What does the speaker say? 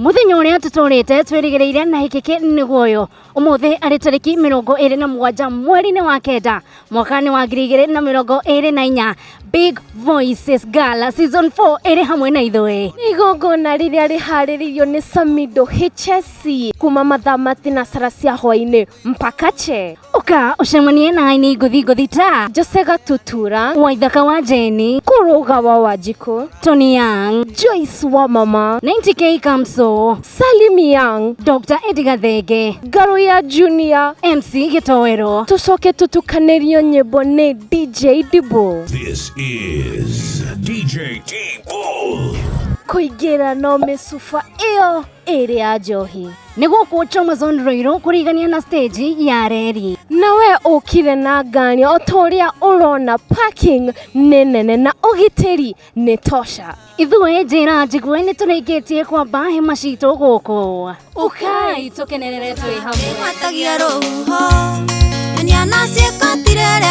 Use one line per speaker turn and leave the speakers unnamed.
Muthenya uria tuturite twirigireire na hikiki ni guoyo umuthi ari tariki 27 mweri-ini wa kenda mwaka-ini wa 2024 Big Voices Gala Season 4 iri hamwe na ithui.
Igongona riria rihariririo ni Samido HSC kuma mathaa matinacara cia hwaini mpaka che.
Uka ucemanie na aini nguthi ta
Jose Gatutura,
Waithaka wa Jeni,
Kuruga wa Wajiko,
Tony Young,
Joyce wa Mama,
90K Kamso,
Salim Young,
Dr. Edgar Thege,
Garuya Junior,
MC Gitowero.
Tucoke tutukanirio nyimbo ni DJ Dibo.
This is DJ Dibo.
Kuingira no misufa iyo iri ya njohi
Ni guku Choma Ruiru kurigania na stage ya reri.
Nawe ukire na ngani otoria urona parking nene na ugitiri ni tosha.
Ithuĩ njĩra njiguĩ nĩ tũrĩkĩtie kwamba hema citũ gũkũ.
Ukai tũkenerere twĩ hamwe. Matagia rũhuho, nyania na ciĩko tirere